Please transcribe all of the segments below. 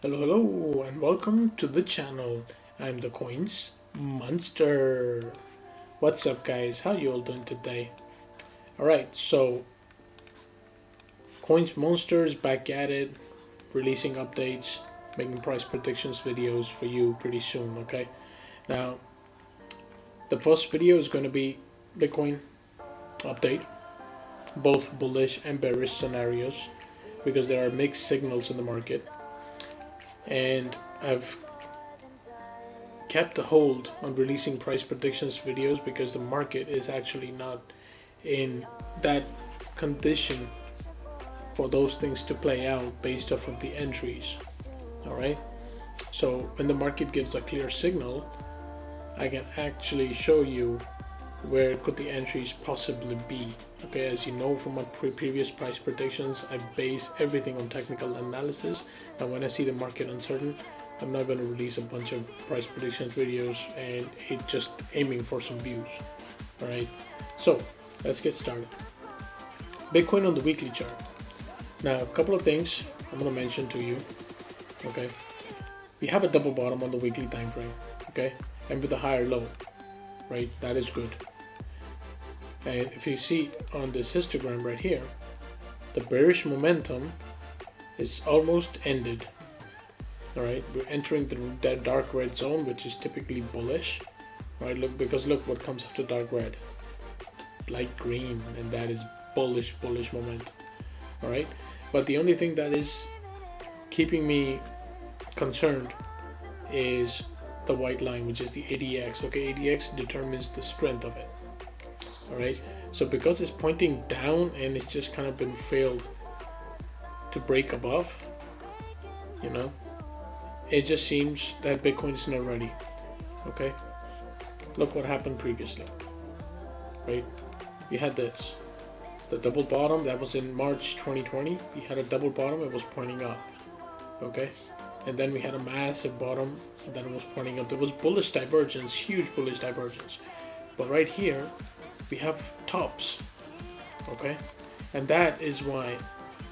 Hello, and welcome to the channel. I'm the Coins Monster. What's up, guys? How you all doing today? Alright, so Coins Monster is back at it, releasing updates, making price predictions videos for you pretty soon, okay? Now, the first video is going to be Bitcoin update, both bullish and bearish scenarios, because there are mixed signals in the market. And I've kept a hold on releasing price predictions videos because the market is actually not in that condition for those things to play out based off of the entries. Alright, so when the market gives a clear signal, I can actually show you where could the entries possibly be. Okay, as you know from my previous price predictions, I base everything on technical analysis, and when I see the market uncertain, I'm not going to release a bunch of price predictions videos and it just aiming for some views. Alright, so let's get started. Bitcoin on the weekly chart. Now, a couple of things I'm going to mention to you. Okay, we have a double bottom on the weekly time frame, okay, and with a higher low, right? That is good. And if you see on this histogram right here, the bearish momentum is almost ended. Alright, we're entering the dark red zone, which is typically bullish. Right, look what comes after dark red. Light green, and that is bullish momentum. Alright, but the only thing that is keeping me concerned is the white line, which is the ADX. Okay, ADX determines the strength of it. Alright, so because it's pointing down and it's just kind of been failed to break above, you know, it just seems that Bitcoin is not ready. Okay, look what happened previously. Right, you had this, the double bottom that was in March 2020. We had a double bottom, it was pointing up. Okay, and then we had a massive bottom and then it was pointing up. There was bullish divergence, huge bullish divergence, but right here we have tops. Okay, and that is why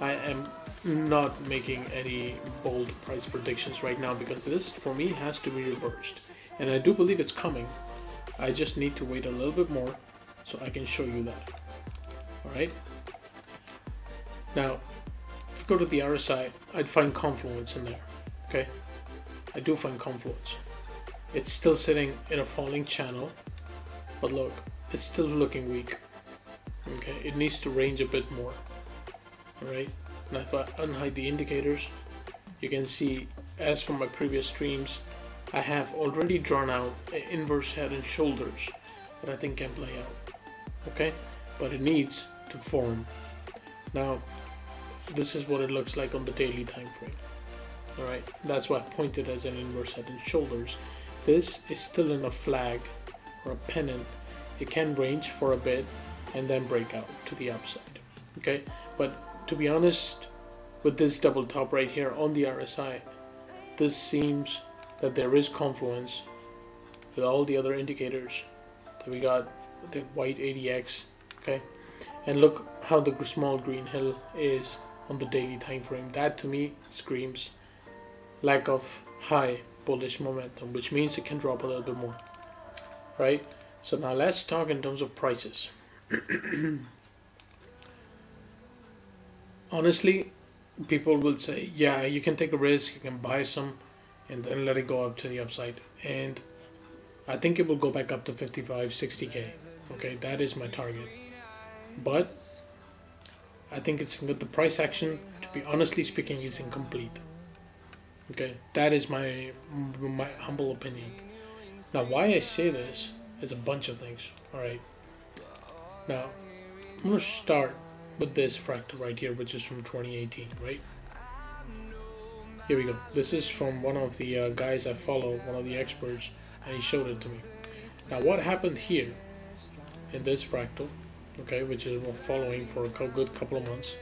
I am not making any bold price predictions right now, because this for me has to be reversed, and I do believe it's coming. I just need to wait a little bit more so I can show you that. Alright, now if you go to the RSI, I'd find confluence in there. Okay, I do find confluence. It's still sitting in a falling channel, but look, it's still looking weak. Okay, it needs to range a bit more. Alright, now if I unhide the indicators, you can see, as from my previous streams, I have already drawn out an inverse head and shoulders that I think can play out. Okay, but it needs to form. Now this is what it looks like on the daily time frame. Alright, that's why I pointed as an inverse head and shoulders. This is still in a flag or a pennant. It can range for a bit and then break out to the upside. Okay, but to be honest, with this double top right here on the RSI, this seems that there is confluence with all the other indicators that we got, the white ADX. Okay, and look how the small green hill is on the daily time frame. That to me screams lack of high bullish momentum, which means it can drop a little bit more. Right, so now let's talk in terms of prices. Honestly, people will say, yeah, you can take a risk, you can buy some and then let it go up to the upside, and I think it will go back up to 55-60k. Okay, that is my target, but I think it's good. The price action, to be honestly speaking, is incomplete. Okay, that is my humble opinion. Now why I say this is a bunch of things. Alright, now I'm going to start with this fractal right here, which is from 2018, right? Here we go. This is from one of the guys I follow, one of the experts, and he showed it to me. Now what happened here in this fractal, okay, which is we're following for a good couple of months,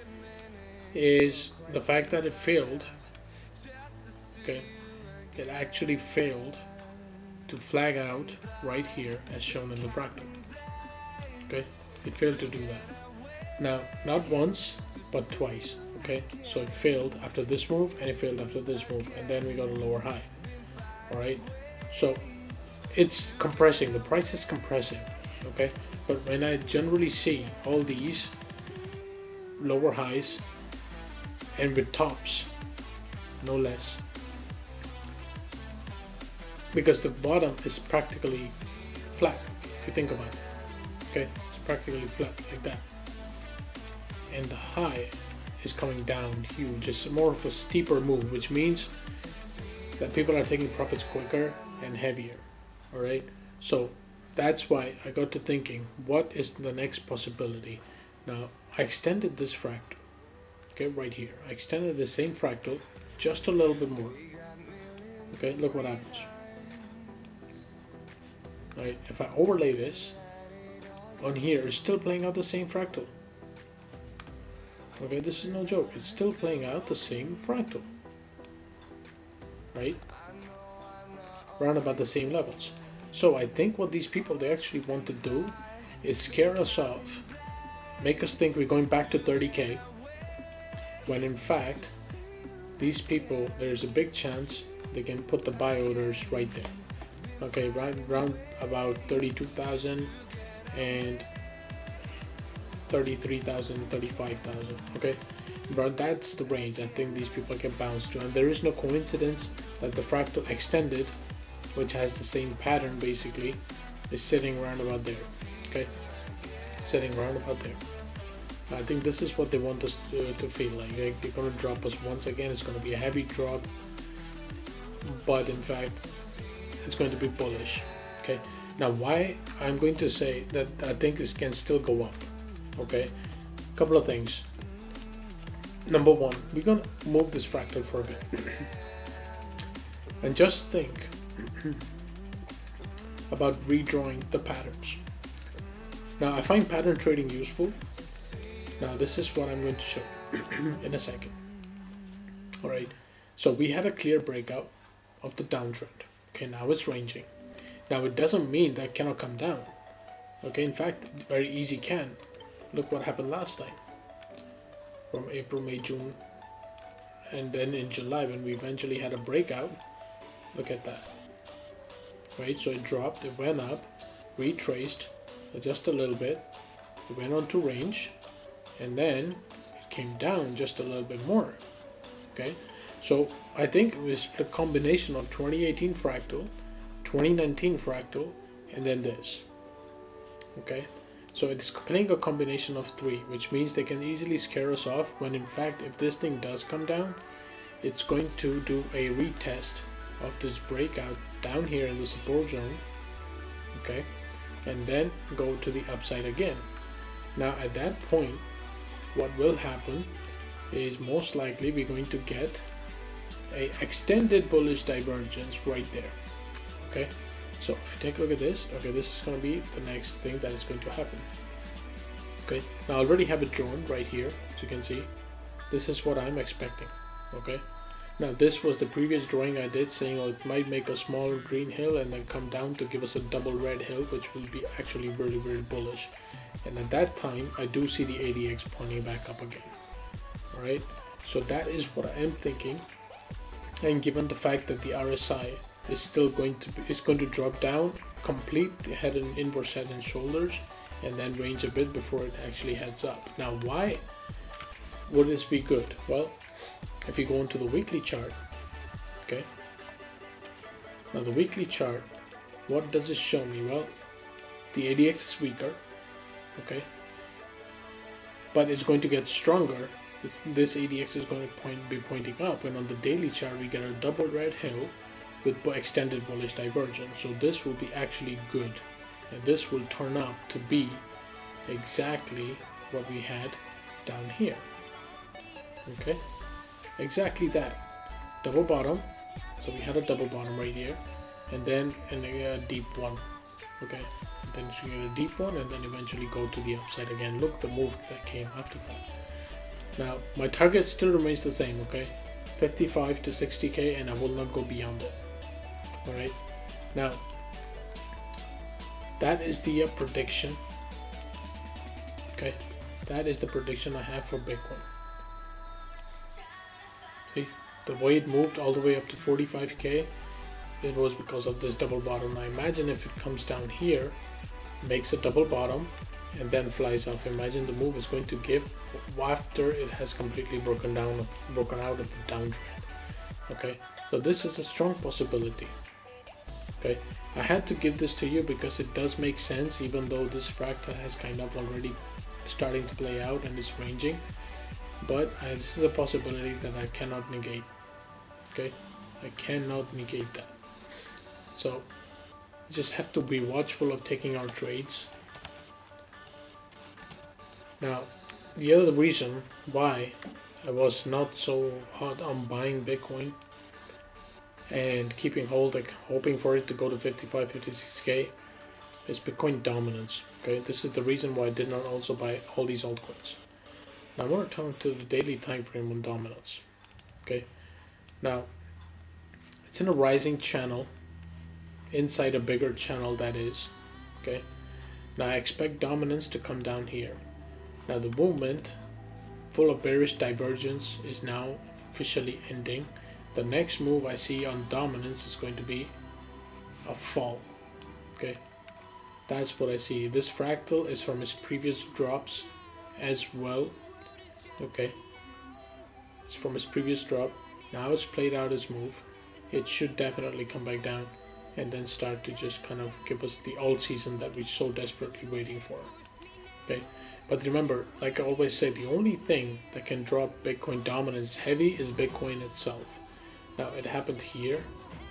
is the fact that it failed. Okay, it actually failed to flag out right here as shown in the fractal. Okay, it failed to do that. Now, not once, but twice. Okay. Okay, so it failed after this move, and it failed after this move, and then we got a lower high. All right, so it's compressing, the price is compressing. Okay, but when I generally see all these lower highs and with tops, no less, because the bottom is practically flat, if you think about it. Okay, it's practically flat like that, and the high is coming down huge. It's more of a steeper move, which means that people are taking profits quicker and heavier. All right, so that's why I got to thinking, what is the next possibility? Now I extended this fractal. Okay, right here I extended the same fractal just a little bit more. Okay, look what happens. All right, if I overlay this on here, it's still playing out the same fractal. Okay, this is no joke, it's still playing out the same fractal, right? Around about the same levels. So I think what these people, they actually want to do is scare us off, make us think we're going back to 30k, when in fact these people, there's a big chance they can put the buy orders right there. Okay, round about 32,000 and 33,000, 35,000. Okay, but that's the range I think these people can bounce to, and there is no coincidence that the fractal extended, which has the same pattern basically, is sitting around about there. Okay, sitting around about there. I think this is what they want us to feel like they're going to drop us once again. It's going to be a heavy drop, but in fact it's going to be bullish. Okay, now why I'm going to say that I think this can still go up. Okay, a couple of things. Number one, we're going to move this fractal for a bit and just think about redrawing the patterns. Now I find pattern trading useful. Now this is what I'm going to show you in a second. Alright, so we had a clear breakout of the downtrend. Okay, now it's ranging. Now it doesn't mean that it cannot come down. Okay, in fact, very easy can. Look what happened last time. From April, May, June, and then in July when we eventually had a breakout. Look at that. Right, so it dropped, it went up, retraced just a little bit, it went on to range, and then it came down just a little bit more. Okay, so I think it was the combination of 2018 fractal, 2019 fractal, and then this. Okay, so it's playing a combination of three, which means they can easily scare us off, when in fact if this thing does come down, it's going to do a retest of this breakout down here in the support zone. Okay, and then go to the upside again. Now at that point, what will happen is most likely we're going to get a extended bullish divergence right there. Okay, so if you take a look at this, okay, this is going to be the next thing that is going to happen. Okay, now I already have it drawn right here, as you can see. This is what I'm expecting. Okay, now this was the previous drawing I did, saying, oh, it might make a small green hill and then come down to give us a double red hill, which will be actually really, really bullish. And at that time, I do see the ADX pointing back up again. Alright, so that is what I am thinking. And given the fact that the RSI is still going to drop down, complete the head and inverse head and shoulders, and then range a bit before it actually heads up. Now, why would this be good? Well, if you go into the weekly chart, okay, now the weekly chart, what does it show me? Well, the ADX is weaker, okay, but it's going to get stronger. This ADX is going to be pointing up, and on the daily chart we get a double red hill with extended bullish divergence. So this will be actually good, and this will turn out to be exactly what we had down here. Okay, exactly that, double bottom. So we had a double bottom right here, and then a deep one. Okay, and then you get a deep one, and then eventually go to the upside again. Look, the move that came after that. Now my target still remains the same. Okay, 55 to 60k, and I will not go beyond it. All right, now that is the prediction. Okay, that is the prediction I have for Bitcoin. See, the way it moved all the way up to 45k, it was because of this double bottom. Now imagine if it comes down here, makes a double bottom, and then flies off. Imagine the move is going to give after it has completely broken out of the downtrend. Okay, so this is a strong possibility. Okay, I had to give this to you because it does make sense, even though this fractal has kind of already starting to play out and is ranging. But this is a possibility that I cannot negate. Okay, I cannot negate that. So you just have to be watchful of taking our trades. Now, the other reason why I was not so hot on buying Bitcoin and keeping hold, like hoping for it to go to 55, 56k, is Bitcoin dominance. Okay, this is the reason why I did not also buy all these altcoins. Now I want to turn to the daily time frame on dominance. Okay, now it's in a rising channel inside a bigger channel, that is. Okay, now I expect dominance to come down here. Now the movement full of bearish divergence is now officially ending. The next move I see on dominance is going to be a fall. Okay, that's what I see. This fractal is from its previous drops as well. Okay, it's from its previous drop. Now it's played out its move. It should definitely come back down and then start to just kind of give us the alt season that we're so desperately waiting for. Okay, but remember, like I always say, the only thing that can drop Bitcoin dominance heavy is Bitcoin itself. Now it happened here,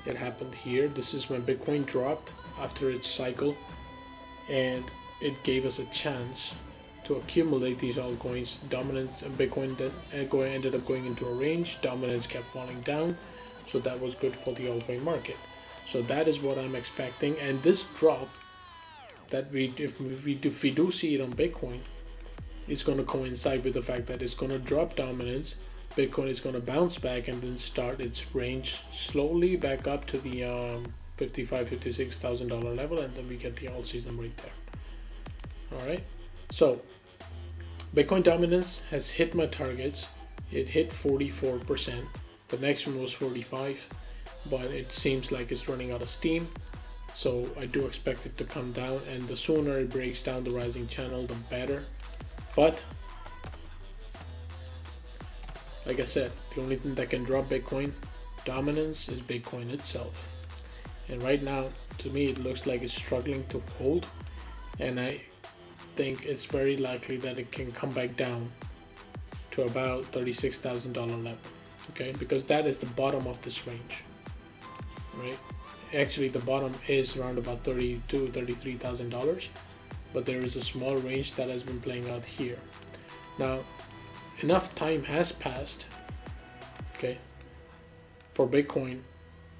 it happened here. This is when Bitcoin dropped after its cycle, and it gave us a chance to accumulate these altcoins. Dominance and Bitcoin then ended up going into a range. Dominance kept falling down, so that was good for the altcoin market. So that is what I'm expecting, and this drop that if we do see it on Bitcoin, it's going to coincide with the fact that it's going to drop dominance. Bitcoin is going to bounce back and then start its range slowly back up to the $55,000-$56,000 level, and then we get the alt season right there. All right, so Bitcoin dominance has hit my targets. It hit 44%. The next one was 45%, but it seems like it's running out of steam. So I do expect it to come down, and the sooner it breaks down the rising channel, the better. But like I said, the only thing that can drop Bitcoin dominance is Bitcoin itself. And right now, to me, it looks like it's struggling to hold, and I think it's very likely that it can come back down to about $36,000 level. Okay, because that is the bottom of this range, right? Actually, the bottom is around about $33,000, but there is a small range that has been playing out here. Now, enough time has passed, okay, for Bitcoin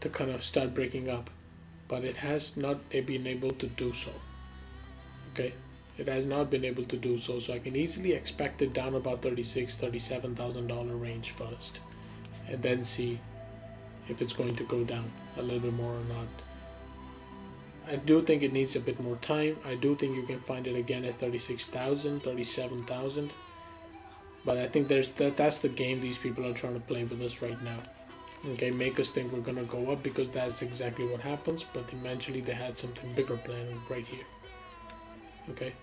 to kind of start breaking up, but it has not been able to do so. Okay, it has not been able to do so, so I can easily expect it down about $37,000 range first, and then see if it's going to go down a little bit more or not. I do think it needs a bit more time. I do think you can find it again at 36,000, 37,000. But I think that's the game these people are trying to play with us right now. Okay, make us think we're gonna go up, because that's exactly what happens. But eventually they had something bigger planned right here. Okay,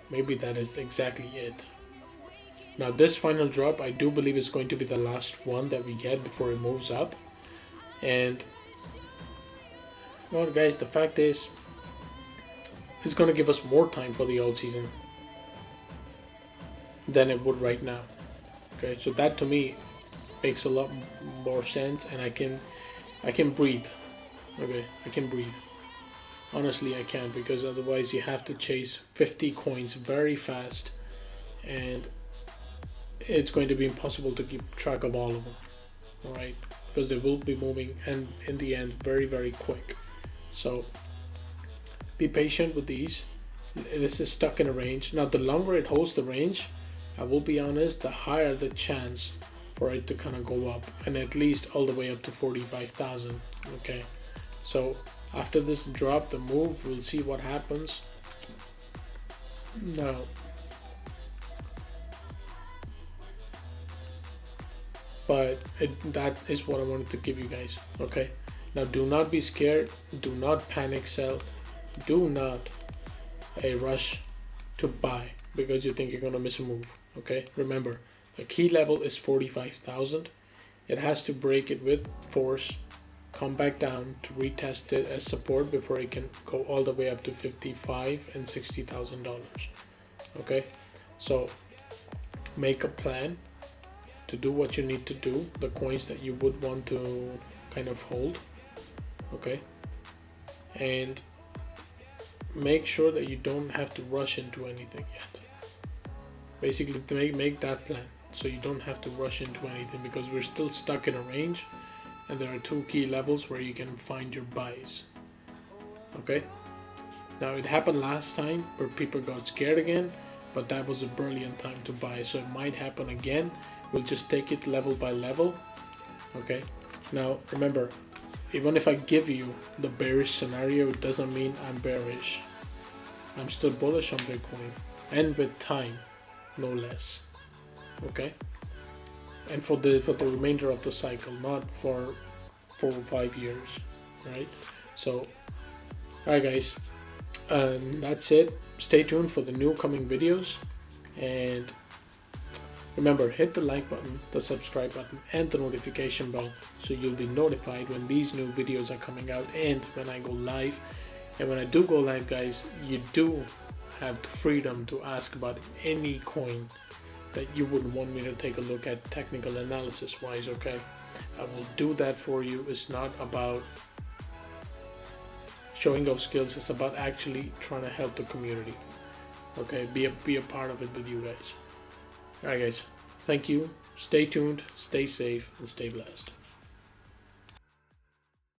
maybe that is exactly it. Now this final drop, I do believe is going to be the last one that we get before it moves up. And well, guys, the fact is, it's going to give us more time for the alt season than it would right now. Okay, so that to me makes a lot more sense, and I can breathe. Okay, I can breathe. Honestly, I can, because otherwise you have to chase 50 coins very fast, and it's going to be impossible to keep track of all of them. All right, because they will be moving, and in the end, very, very quick. So be patient with these. This is stuck in a range. Now, the longer it holds the range, I will be honest, the higher the chance for it to kind of go up, and at least all the way up to 45,000. Okay, so after this drop, the move, we'll see what happens. Now, but that is what I wanted to give you guys. Okay, now do not be scared, do not panic sell, do not rush to buy because you think you're gonna miss a move. Okay, remember the key level is 45,000. It has to break it with force, come back down to retest it as support before it can go all the way up to 55 and $60,000. Okay, so make a plan to do what you need to do, the coins that you would want to kind of hold. Okay, and make sure that you don't have to rush into anything yet. Basically make that plan so you don't have to rush into anything, because we're still stuck in a range and there are two key levels where you can find your buys. Okay, now it happened last time where people got scared again, but that was a brilliant time to buy, so it might happen again. We'll just take it level by level. Okay, now remember, even if I give you the bearish scenario, it doesn't mean I'm bearish. I'm still bullish on Bitcoin, and with time, no less. Okay, and for the remainder of the cycle, not for 4 or 5 years, right? So, alright guys, that's it. Stay tuned for the new coming videos, and remember, hit the like button, the subscribe button, and the notification bell so you'll be notified when these new videos are coming out and when I go live. And when I do go live, guys, you do have the freedom to ask about any coin that you would want me to take a look at technical analysis wise. Okay, I will do that for you. It's not about showing off skills, it's about actually trying to help the community. Okay, be a part of it with you guys. Alright guys, thank you, stay tuned, stay safe, and stay blessed.